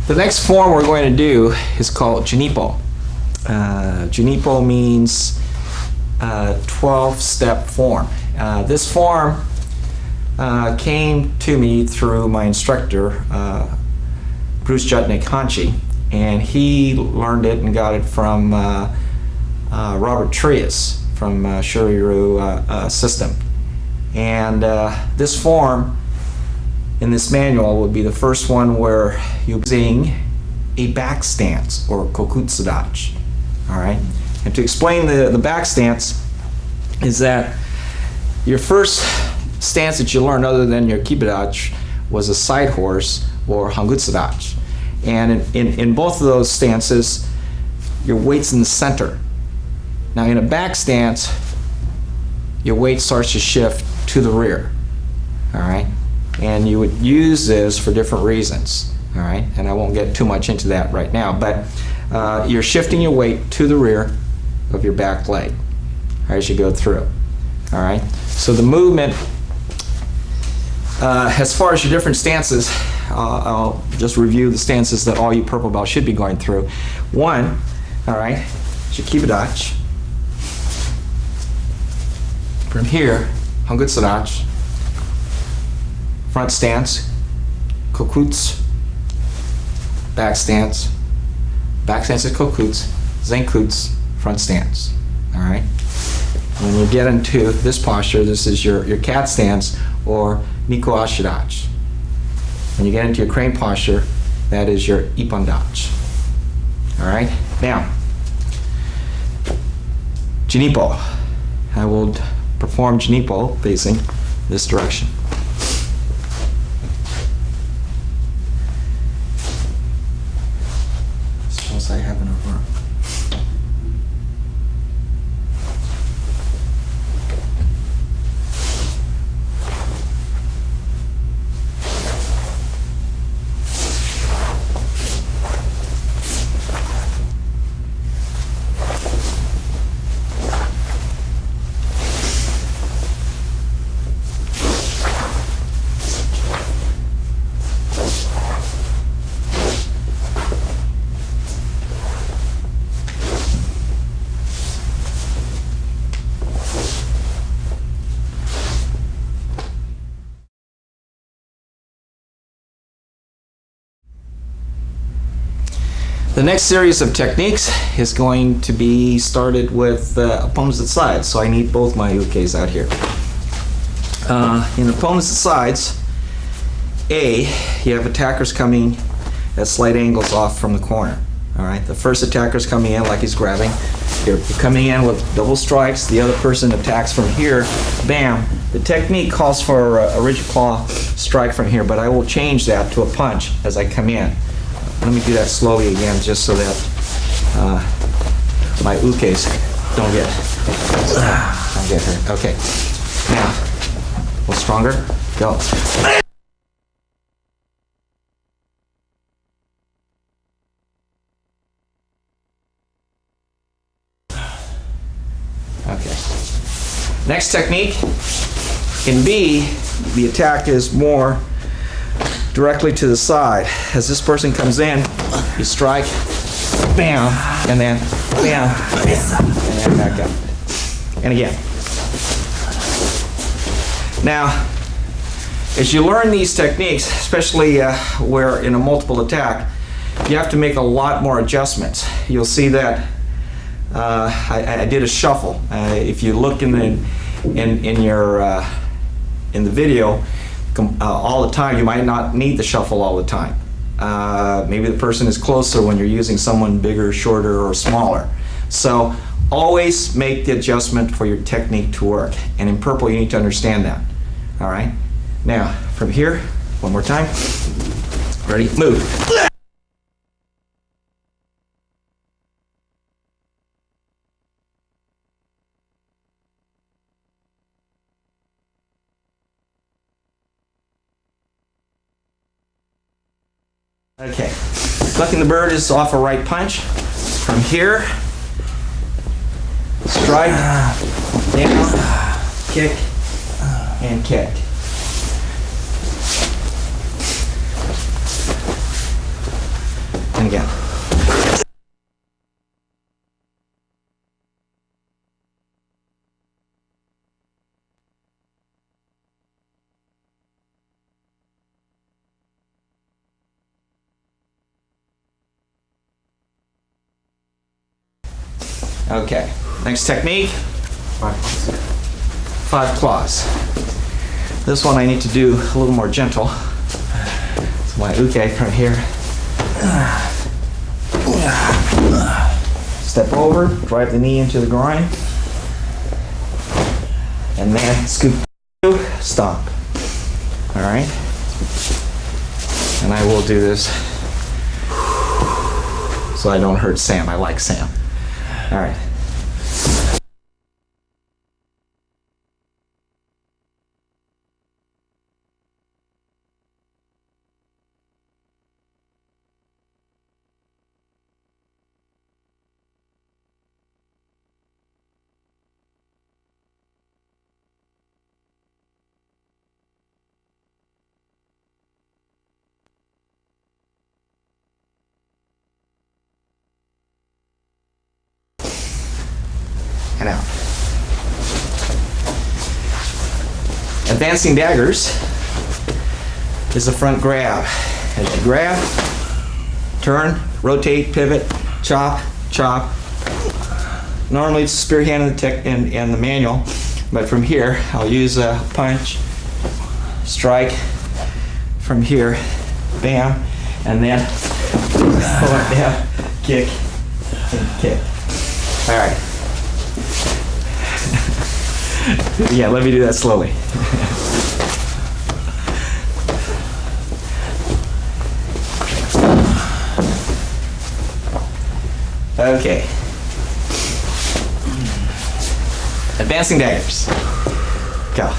The next form we're going to do is called Junipo. Junipo means 12-step form. This form came to me through my instructor, Bruce Jutnik Hanchi, and he learned it and got it from Robert Trias from Shuriru System. And this form in this manual would be the first one where you're using a back stance or kokutsudachi. All right, and to explain the back stance is that your first stance that you learned, other than your kibidachi, was a side horse or hangutsudachi. And in both of those stances, your weight's in the center. Now in a back stance, your weight starts to shift to the rear. All right, and you would use this for different reasons. All right, and I won't get too much into that right now, but you're shifting your weight to the rear of your back leg as you go through. All right, so the movement, as far as your different stances, I'll just review the stances that all you purple belts should be going through. One, all right, is your kibidachi. From here, hangutsudachi, front stance, kokutsu, back stance is kokutsu, zenkutsu, front stance. All right. When you get into this posture, this is your cat stance or niku ashidachi. When you get into your crane posture, that is your ippondachi. All right. Now, Junipo. I will perform Junipo facing this direction. Suppose I have enough room. The next series of techniques is going to be started with opposite sides, so I need both my ukes out here. In opposite sides, you have attackers coming at slight angles off from the corner. All right, the first attacker's coming in like he's grabbing. You're coming in with double strikes. The other person attacks from here. Bam. The technique calls for a rigid claw strike from here, but I will change that to a punch as I come in. Let me do that slowly again, just so that my ukes don't get hurt. Okay. Now, a little stronger. Go. Okay. Next technique. In B, the attack is more directly to the side. As this person comes in, you strike, bam, and then bam, and then back up. And again. Now, as you learn these techniques, especially where in a multiple attack, you have to make a lot more adjustments. You'll see that I did a shuffle. If you look in the video, all the time, you might not need the shuffle all the time. Maybe the person is closer when you're using someone bigger, shorter, or smaller. So always make the adjustment for your technique to work. And in purple, you need to understand that. All right? Now, from here, one more time. Ready? Move. Okay, Clucking the Bird is off a right punch. From here, strike, down, kick, and kick. and again. Okay, next technique, 5 claws. This one I need to do a little more gentle. So my uke right here. Step over, drive the knee into the groin, and then scoop through, stomp. All right? And I will do this so I don't hurt Sam. I like Sam. All right. And out. Advancing daggers is a front grab. As you grab, turn, rotate, pivot, chop, chop. Normally it's spear hand in the manual, but from here I'll use a punch, strike from here, bam, and then pull it down, kick, and kick. All right. Yeah, let me do that slowly. Okay. Advancing daggers. Go.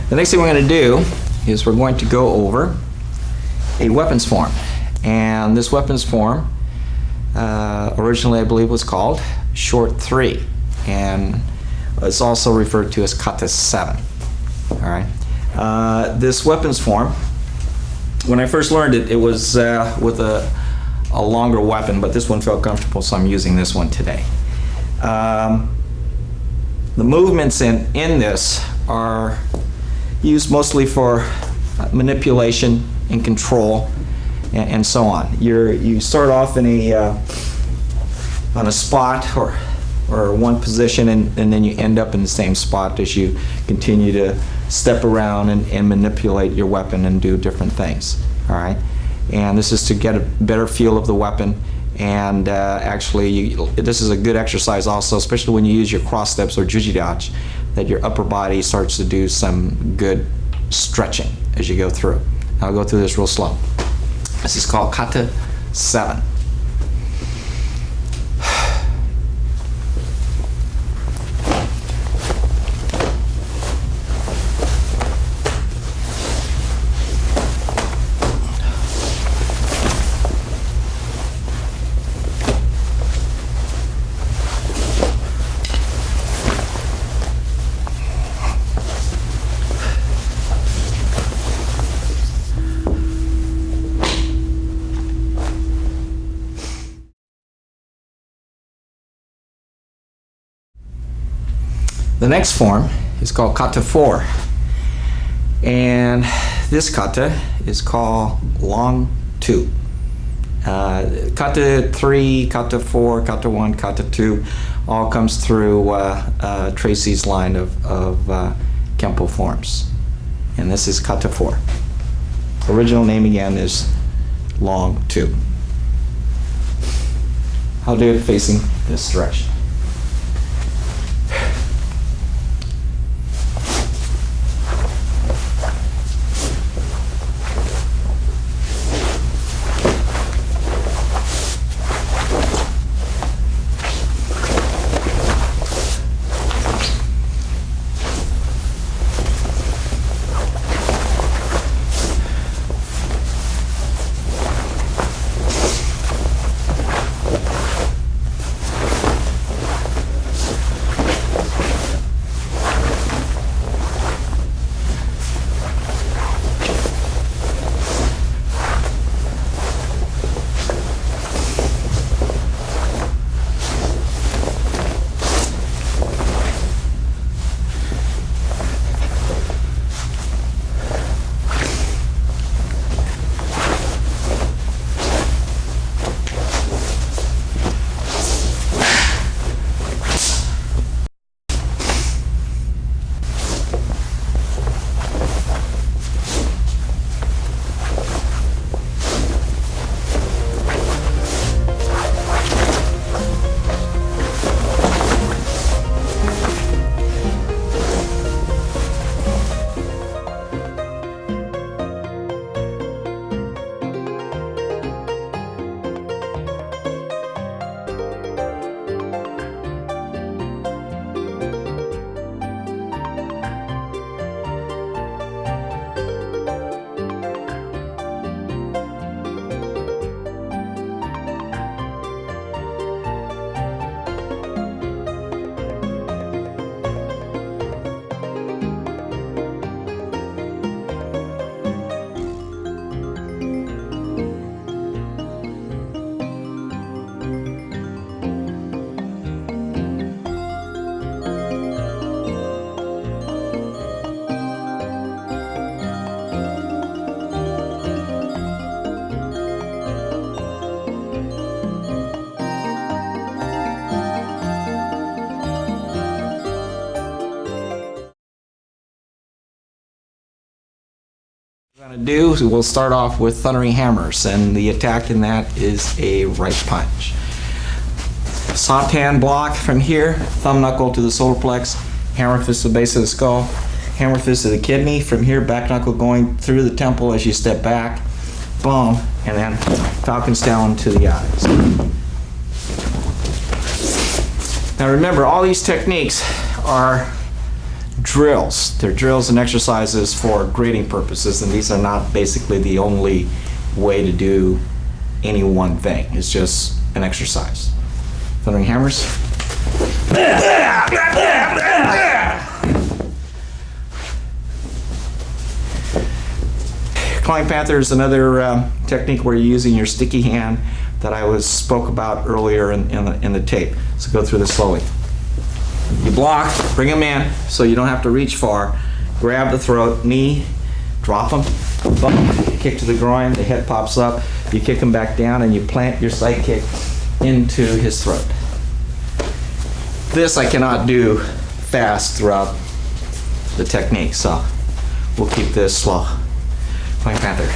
The next thing we're going to do is we're going to go over a weapons form. And this weapons form originally I believe was called short 3. And it's also referred to as kata 7. All right. This weapons form, when I first learned it, it was with a longer weapon, but this one felt comfortable, so I'm using this one today. The movements in this are used mostly for manipulation and control and so on. You start off in on a spot or one position, and then you end up in the same spot as you continue to step around and manipulate your weapon and do different things. All right, and this is to get a better feel of the weapon. And actually, this is a good exercise also, especially when you use your cross steps or jujidachi, that your upper body starts to do some good stretching as you go through. I'll go through this real slow. This is called kata 7. The next form is called kata 4, and this kata is called long 2. Kata 3, kata 4, kata 1, kata 2 all comes through Tracy's line of Kempo forms, and this is kata 4. Original name again is long 2. I'll do it facing this direction. What we're going to do is we'll start off with thundering hammers, and the attack in that is a right punch. Soft hand block from here, thumb knuckle to the solar plex, hammer fist to the base of the skull, hammer fist to the kidney, from here back knuckle going through the temple as you step back, boom, and then falcons down to the eyes. Now remember, all these techniques are drills. They're drills and exercises for grading purposes, and these are not basically the only way to do any one thing. It's just an exercise. Thundering hammers. Flying Panther is another technique where you're using your sticky hand that I spoke about earlier in the tape. So go through this slowly. You block, bring them in so you don't have to reach far. Grab the throat, knee, drop them, bump, kick to the groin, the head pops up, you kick him back down, and you plant your side kick into his throat. This I cannot do fast throughout the technique, so we'll keep this slow. Flying Panther.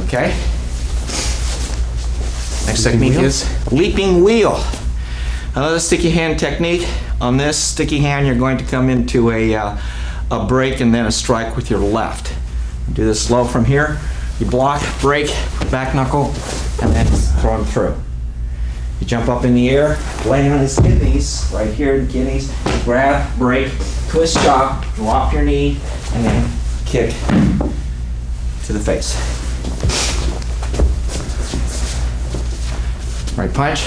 Okay. Next technique is leaping wheel. Another sticky hand technique. On this sticky hand, you're going to come into a break and then a strike with your left. Do this slow from here. You block, break, back knuckle, and then throw him through. You jump up in the air, land on his kidneys, right here, the kidneys. Grab, break, twist chop, drop your knee, and then kick to the face. Right punch.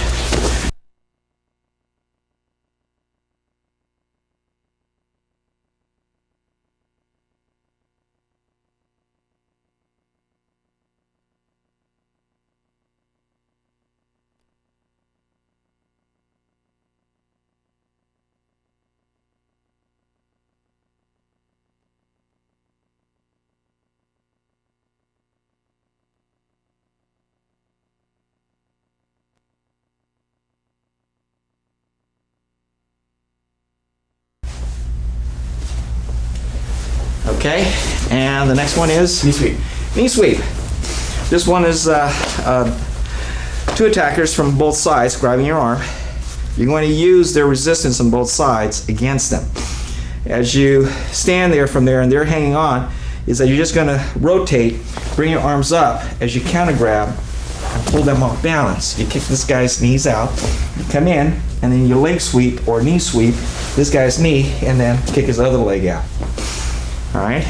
Okay, and the next one is knee sweep. Knee sweep. This one is two attackers from both sides grabbing your arm. You're going to use their resistance on both sides against them. As you stand there from there and they're hanging on, is that you're just going to rotate, bring your arms up as you counter grab and pull them off balance. You kick this guy's knees out, you come in, and then you leg sweep or knee sweep this guy's knee and then kick his other leg out. All right.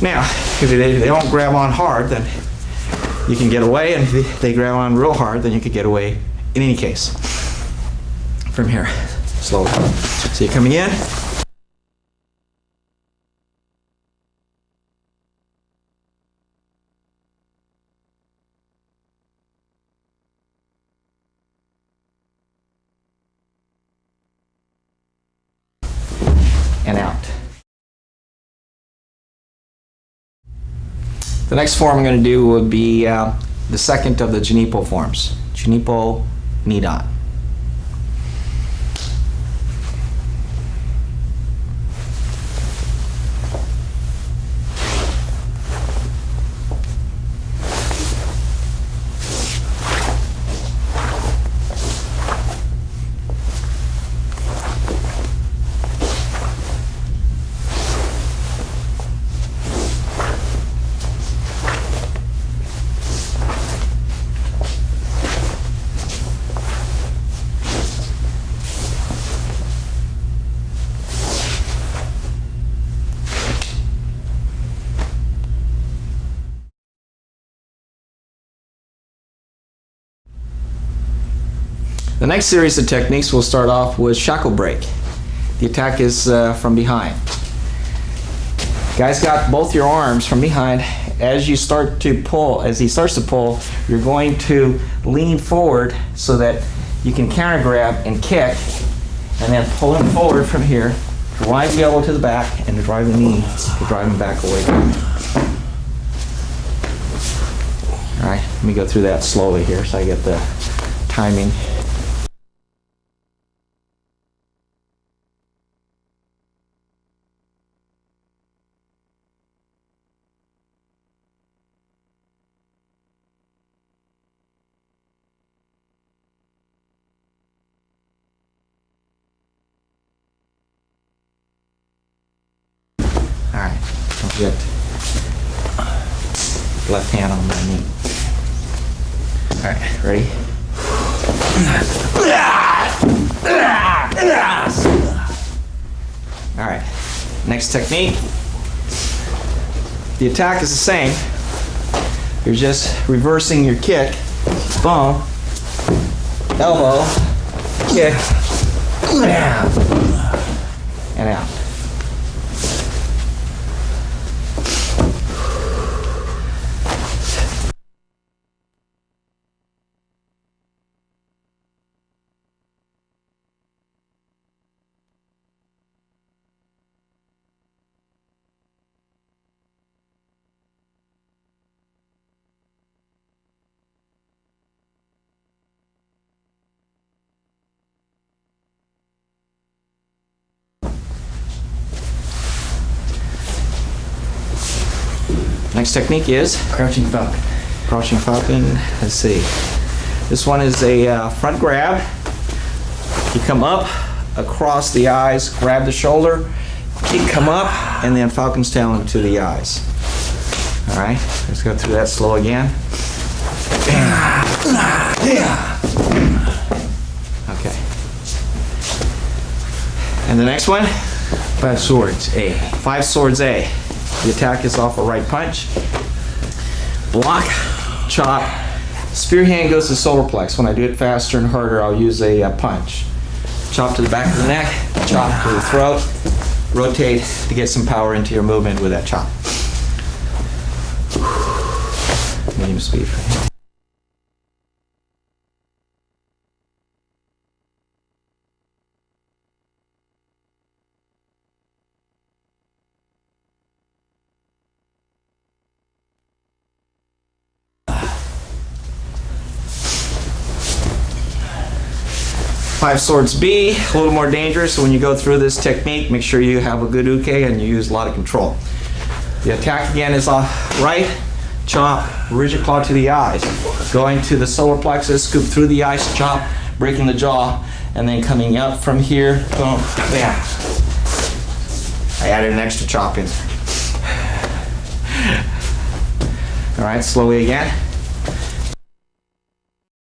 Now, if they don't grab on hard, then you can get away, and if they grab on real hard, then you could get away in any case. From here, slowly. So you're coming in. And out. The next form I'm going to do would be the second of the Junipo forms. Junipo Nidan. The next series of techniques we'll start off with shackle break. The attack is from behind. Guys got both your arms from behind. As you start to pull, as he starts to pull, you're going to lean forward so that you can counter grab and kick, and then pull him forward from here. Drive the elbow to the back and drive the knee to drive him back away from you. All right, let me go through that slowly here so I get the timing. All right, don't forget left hand on my knee. All right, ready? All right, next technique. The attack is the same. You're just reversing your kick. Boom, elbow, kick, and out. Next technique is Crouching Falcon. Crouching Falcon. Let's see. This one is a front grab. You come up across the eyes, grab the shoulder, kick, come up, and then Falcon's tail into the eyes. All right, let's go through that slow again. Okay. And the next one? 5 Swords, A. 5 Swords A. The attack is off a right punch. Block, chop. Spear hand goes to solar plex. When I do it faster and harder, I'll use a punch. Chop to the back of the neck, chop to the throat. Rotate to get some power into your movement with that chop. Medium speed for him. Five Swords B, a little more dangerous. So when you go through this technique, make sure you have a good uke and you use a lot of control. The attack again is off right, chop, rigid claw to the eyes. Going to the solar plexus, scoop through the eyes, chop, breaking the jaw, and then coming up from here, boom, bam. I added an extra chop in there. All right, slowly again.